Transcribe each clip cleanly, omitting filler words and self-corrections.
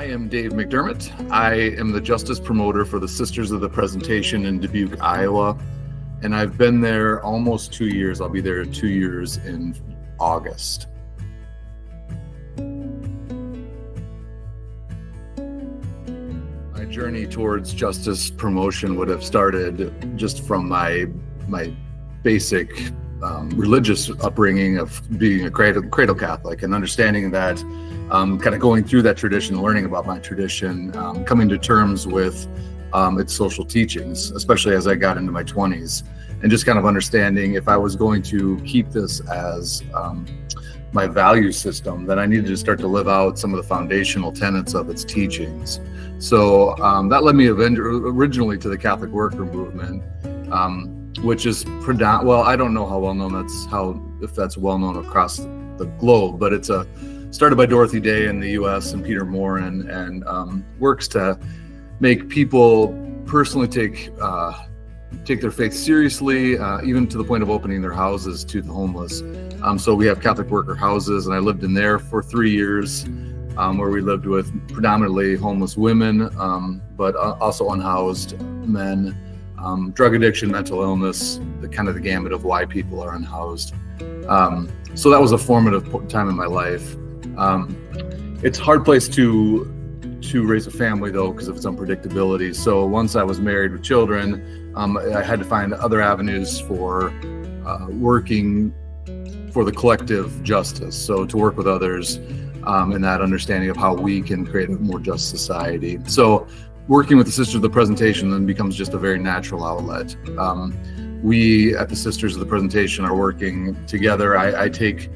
I am Dave McDermott. I am the Justice Promoter for the Sisters of the Presentation in Dubuque, Iowa, and I've been there almost 2 years. I'll be there 2 years in August. My journey towards justice promotion would have started just from my basic religious upbringing of being a cradle Catholic and understanding that, kind of going through that tradition, learning about my tradition, coming to terms with its social teachings, especially as I got into my 20s, and just kind of understanding if I was going to keep this as my value system, then I needed to start to live out some of the foundational tenets of its teachings. So that led me originally to the Catholic worker movement, which is well, I don't know how well known if that's well known across the globe, but it's started by Dorothy Day in the U.S. and Peter Morin, and works to make people personally take their faith seriously, even to the point of opening their houses to the homeless. So we have Catholic worker houses, and I lived in there for 3 years, where we lived with predominantly homeless women, but also unhoused men. Drug addiction, mental illness, the gamut of why people are unhoused. So that was a formative time in my life. It's a hard place to raise a family though, because of its unpredictability. So once I was married with children, I had to find other avenues for working for the collective justice. So to work with others in that understanding of how we can create a more just society. So working with the Sisters of the Presentation then becomes just a very natural outlet. We at the Sisters of the Presentation are working together. I take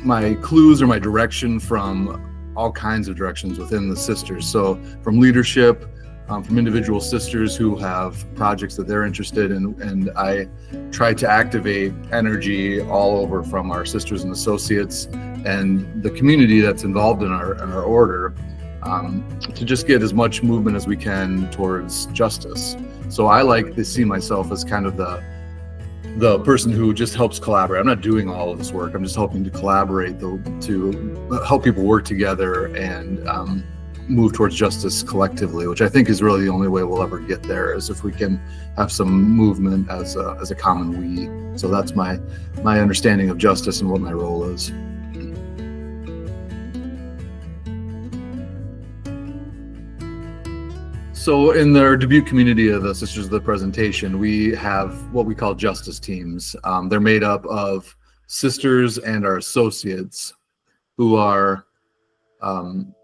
my clues or my direction from all kinds of directions within the sisters. So from leadership, from individual sisters who have projects that they're interested in, and I try to activate energy all over from our sisters and associates and the community that's involved in our order, to just get as much movement as we can towards justice. So I like to see myself as kind of the person who just helps collaborate. I'm not doing all of this work. I'm just helping to collaborate to help people work together and move towards justice collectively, which I think is really the only way we'll ever get there, is if we can have some movement as a common we. So that's my understanding of justice and what my role is. So in the Dubuque community of the Sisters of the Presentation, we have what we call justice teams. They're made up of sisters and our associates who are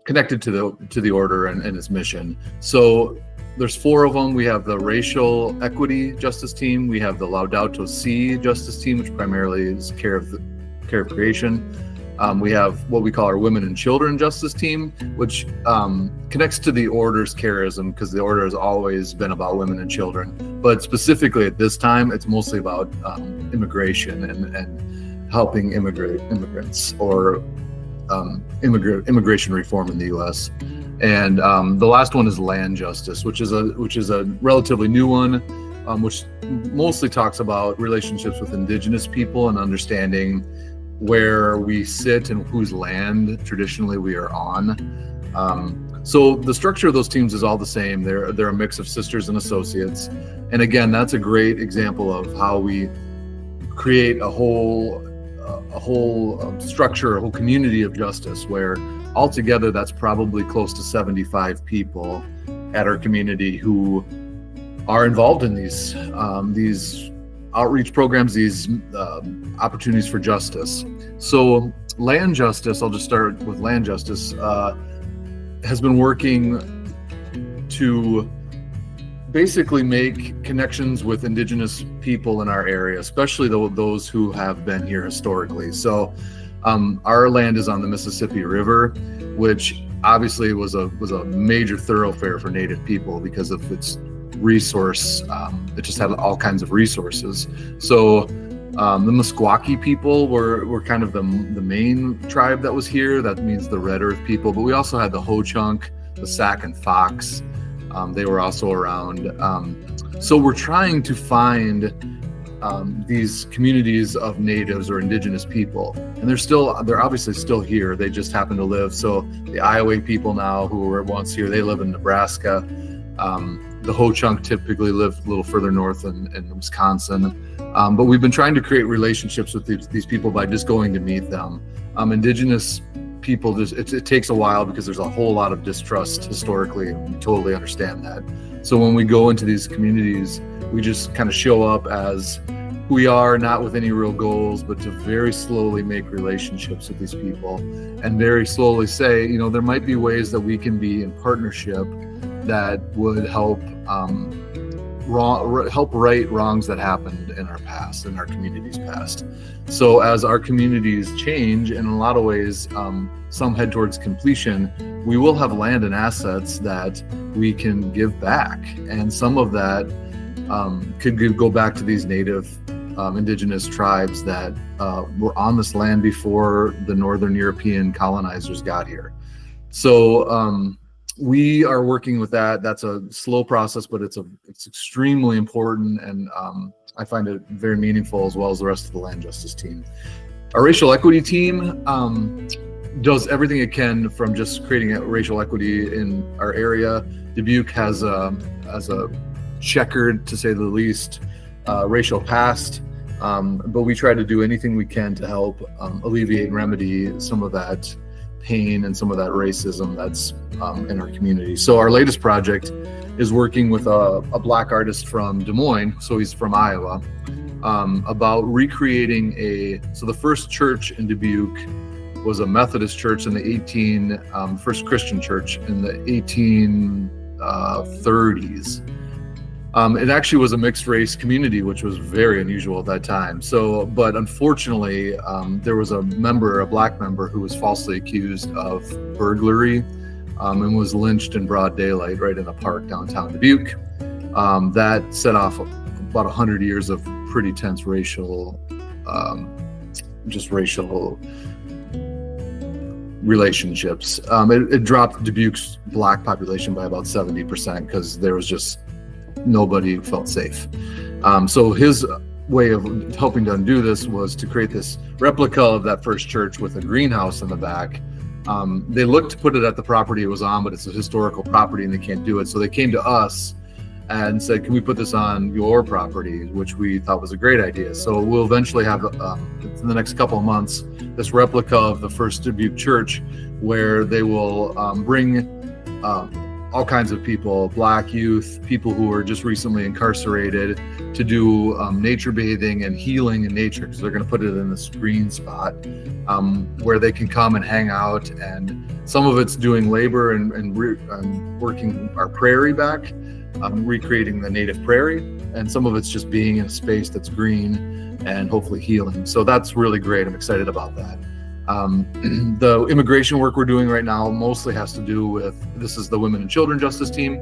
connected to the order and its mission. So there's 4 of them. We have the Racial Equity Justice Team. We have the Laudato Si Justice Team, which primarily is care of creation. We have what we call our Women and Children Justice Team, which connects to the order's charism, because the order has always been about women and children. But specifically at this time, it's mostly about immigration and helping immigrants or immigration reform in the U.S. And the last one is Land Justice, which is a relatively new one, which mostly talks about relationships with Indigenous people and understanding where we sit and whose land traditionally we are on. So the structure of those teams is all the same. They're a mix of sisters and associates. And again, that's a great example of how we create a whole structure, a whole community of justice, where altogether that's probably close to 75 people at our community who are involved in these outreach programs, these opportunities for justice. So Land Justice, I'll just start with Land Justice, has been working to basically make connections with Indigenous people in our area, especially those who have been here historically. So our land is on the Mississippi River, which obviously was a major thoroughfare for Native people because of its resource. It just had all kinds of resources. So the Meskwaki people were kind of the main tribe that was here. That means the Red Earth people. But we also had the Ho-Chunk, the Sac and Fox. They were also around. So we're trying to find these communities of natives or indigenous people, and they're obviously still here. They just happen to live. So the Iowa people now who were once here, they live in Nebraska. The Ho-Chunk typically live a little further north in Wisconsin. But we've been trying to create relationships with these people by just going to meet them. Indigenous people, it takes a while because there's a whole lot of distrust historically, and we totally understand that. So when we go into these communities, we just kind of show up as who we are, not with any real goals, but to very slowly make relationships with these people and very slowly say, there might be ways that we can be in partnership that would help right wrongs that happened in our past, in our community's past. So as our communities change, and in a lot of ways, some head towards completion, we will have land and assets that we can give back. And some of that could go back to these native indigenous tribes that were on this land before the Northern European colonizers got here. So we are working with that. That's a slow process, but it's extremely important, and I find it very meaningful, as well as the rest of the land justice team. Our racial equity team does everything it can from just creating racial equity in our area. Dubuque has a checkered, to say the least, racial past, but we try to do anything we can to help alleviate and remedy some of that pain and some of that racism that's in our community. So our latest project is working with a Black artist from Des Moines, so he's from Iowa, about recreating so the first church in Dubuque was a Methodist church in the first Christian church in the 1830s. It actually was a mixed race community, which was very unusual at that time. But unfortunately, there was a Black member who was falsely accused of burglary and was lynched in broad daylight right in a park downtown Dubuque. That set off about 100 years of pretty tense racial relationships. It dropped Dubuque's Black population by about 70% because there was just nobody who felt safe. So his way of helping to undo this was to create this replica of that first church with a greenhouse in the back. They looked to put it at the property it was on, but it's a historical property and they can't do it. So they came to us and said, can we put this on your property, which we thought was a great idea. So we'll eventually have, in the next couple of months, this replica of the first Dubuque church, where they will bring all kinds of people, Black youth, people who were just recently incarcerated, to do nature bathing and healing in nature, because they're going to put it in this green spot where they can come and hang out. And some of it's doing labor and working our prairie back, recreating the native prairie, and some of it's just being in a space that's green and hopefully healing. So that's really great. I'm excited about that. The immigration work we're doing right now mostly has to do with, this is the Women and Children Justice Team,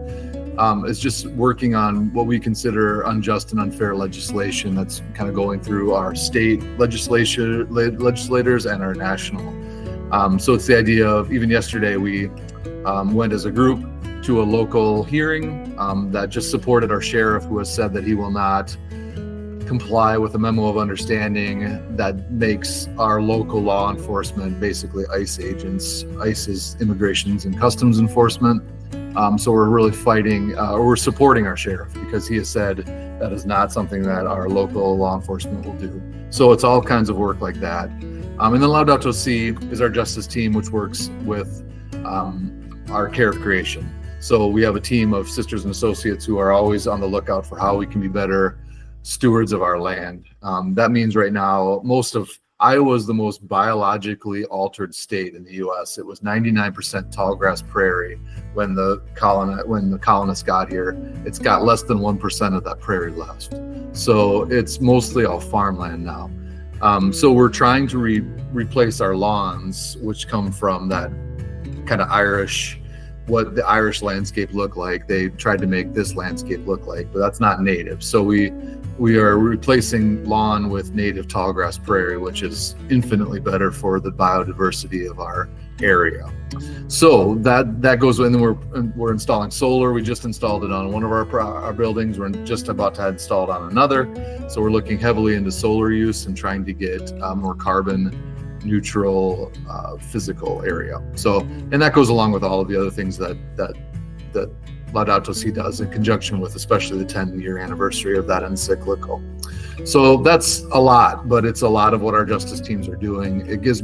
is just working on what we consider unjust and unfair legislation that's kind of going through our state legislators and our national. So it's the idea of, even yesterday we went as a group to a local hearing that just supported our sheriff, who has said that he will not comply with a memo of understanding that makes our local law enforcement basically ICE agents. ICE is Immigrations and Customs Enforcement. So we're really we're supporting our sheriff, because he has said that is not something that our local law enforcement will do. So it's all kinds of work like that. And then Laudato Si is our justice team, which works with our care of creation. So we have a team of sisters and associates who are always on the lookout for how we can be better stewards of our land. That means right now, most of Iowa is the most biologically altered state in the U.S. It was 99% tall grass prairie when the colonists got here. It's got less than 1% of that prairie left. So it's mostly all farmland now. So we're trying to replace our lawns, which come from that kind of Irish, what the Irish landscape looked like. They tried to make this landscape look like, but that's not native. So we are replacing lawn with native tallgrass prairie, which is infinitely better for the biodiversity of our area. So that goes in, and we're installing solar. We just installed it on one of our buildings. We're just about to install it on another. So we're looking heavily into solar use and trying to get more carbon neutral physical area. So, and that goes along with all of the other things that Laudato Si does in conjunction with especially the 10-year anniversary of that encyclical. So that's a lot, but it's a lot of what our justice teams are doing. It's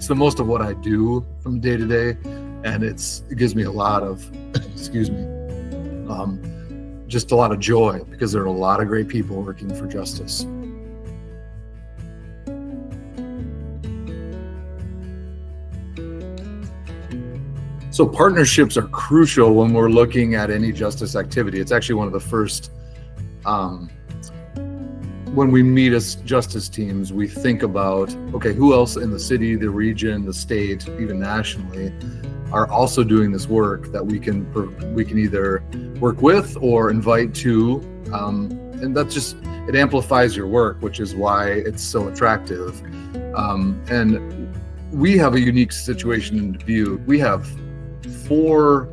the most of what I do from day to day, and it gives me a lot of, just a lot of joy, because there are a lot of great people working for justice. So partnerships are crucial when we're looking at any justice activity. It's actually one of the first, when we meet as justice teams, we think about, okay, who else in the city, the region, the state, even nationally, are also doing this work that we can either work with or invite to, and that's just, it amplifies your work, which is why it's so attractive. And we have a unique situation in Dubuque. We have 4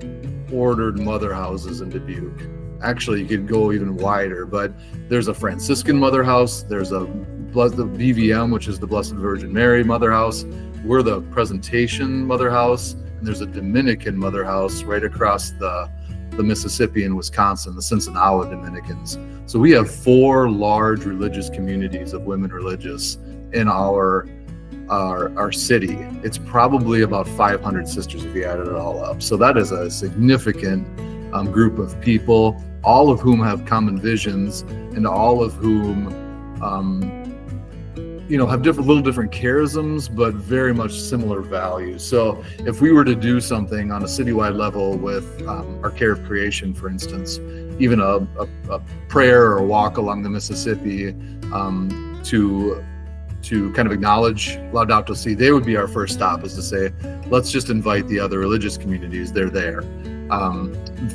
ordered mother houses in Dubuque. Actually, you could go even wider, but there's a Franciscan mother house, there's the BVM, which is the Blessed Virgin Mary mother house. We're the Presentation mother house, and there's a Dominican mother house right across the Mississippi in Wisconsin, the Cincinnati Dominicans. So we have 4 large religious communities of women religious in our city. It's probably about 500 sisters if you added it all up. So that is a significant group of people, all of whom have common visions, and all of whom have little different charisms, but very much similar values. So if we were to do something on a citywide level with our Care of Creation, for instance, even a prayer or a walk along the Mississippi to kind of acknowledge Laudato Si, they would be our first stop, is to say, let's just invite the other religious communities, they're there.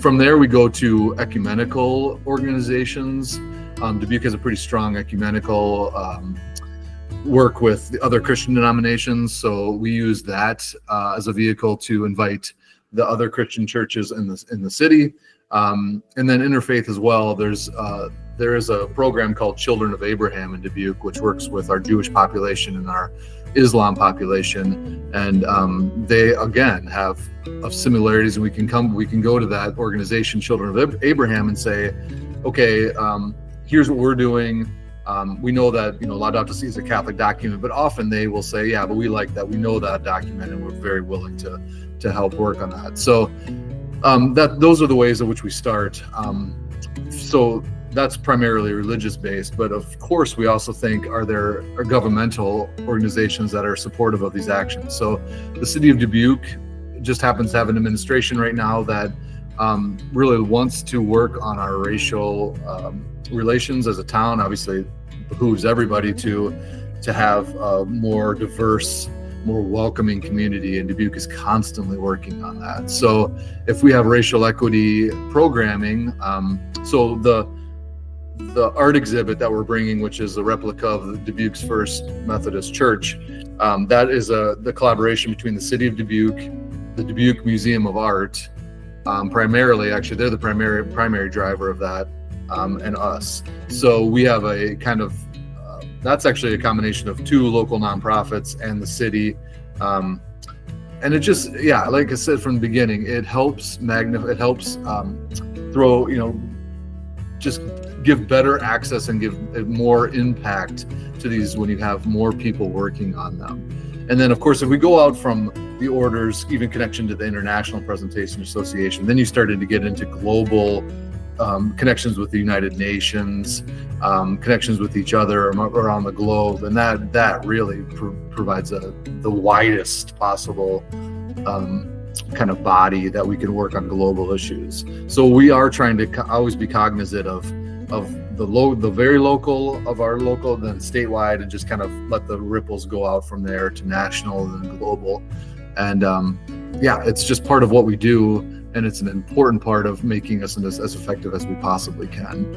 From there, we go to ecumenical organizations. Dubuque has a pretty strong ecumenical work with the other Christian denominations, so we use that as a vehicle to invite the other Christian churches in the city. And then interfaith as well. There is a program called Children of Abraham in Dubuque, which works with our Jewish population and our Islam population, and they again have similarities. And we can go to that organization, Children of Abraham, and say, okay, here's what we're doing. We know that Laudato Si is a Catholic document, but often they will say, yeah, but we like that. We know that document, and we're very willing to help work on that. So those are the ways in which we start. So that's primarily religious based, but of course we also think, are there governmental organizations that are supportive of these actions? So the city of Dubuque just happens to have an administration right now that really wants to work on our racial relations as a town. Obviously, it behooves everybody to have a more diverse, more welcoming community, and Dubuque is constantly working on that. So if we have racial equity programming, so the art exhibit that we're bringing, which is a replica of Dubuque's first Methodist church, that is the collaboration between the city of Dubuque, the Dubuque Museum of Art, primarily, actually they're the primary driver of that, and us. So we have a kind of, that's actually a combination of 2 local nonprofits and the city. And it just, yeah, like I said from the beginning, it helps just give better access and give more impact to these when you have more people working on them. And then, of course, if we go out from the orders, even connection to the International Presentation Association, then you started to get into global connections with the United Nations, connections with each other around the globe, and that really provides the widest possible kind of body that we can work on global issues. So we are trying to always be cognizant of the very local of our local, then statewide, and just kind of let the ripples go out from there to national and then global. And yeah, it's just part of what we do, and it's an important part of making us as effective as we possibly can.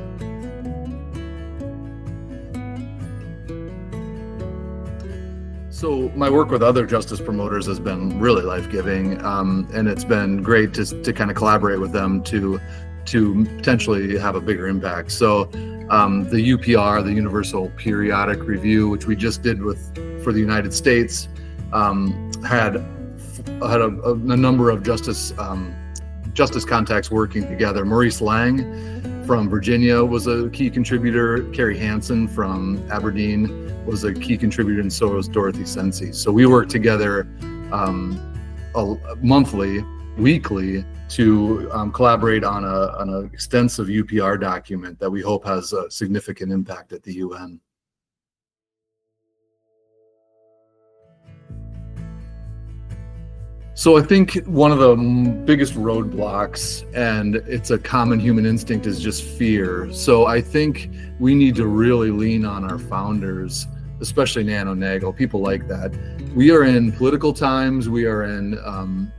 So my work with other justice promoters has been really life-giving, and it's been great to kind of collaborate with them to potentially have a bigger impact. So the UPR, the Universal Periodic Review, which we just did for the United States, had a number of justice contacts working together. Maurice Lang from Virginia was a key contributor. Carrie Hansen from Aberdeen was a key contributor, and so was Dorothy Sensi. So we work together monthly, weekly, to collaborate on an extensive UPR document that we hope has a significant impact at the UN. So I think one of the biggest roadblocks, and it's a common human instinct, is just fear. So I think we need to really lean on our founders, especially Nano Nagel, people like that. We are in political times, we are in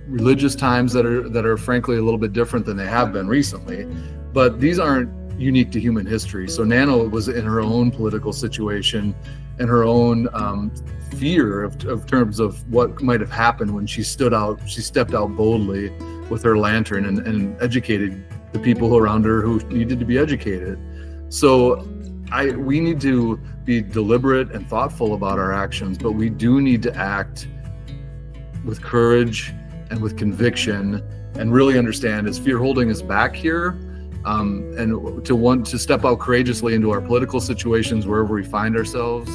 religious times that are frankly a little bit different than they have been recently, but these aren't unique to human history. So Nano was in her own political situation and her own fear of terms of what might have happened when she stepped out boldly with her lantern and educated the people around her who needed to be educated. So we need to be deliberate and thoughtful about our actions, but we do need to act with courage and with conviction, and really understand, is fear holding us back here? And to want to step out courageously into our political situations wherever we find ourselves,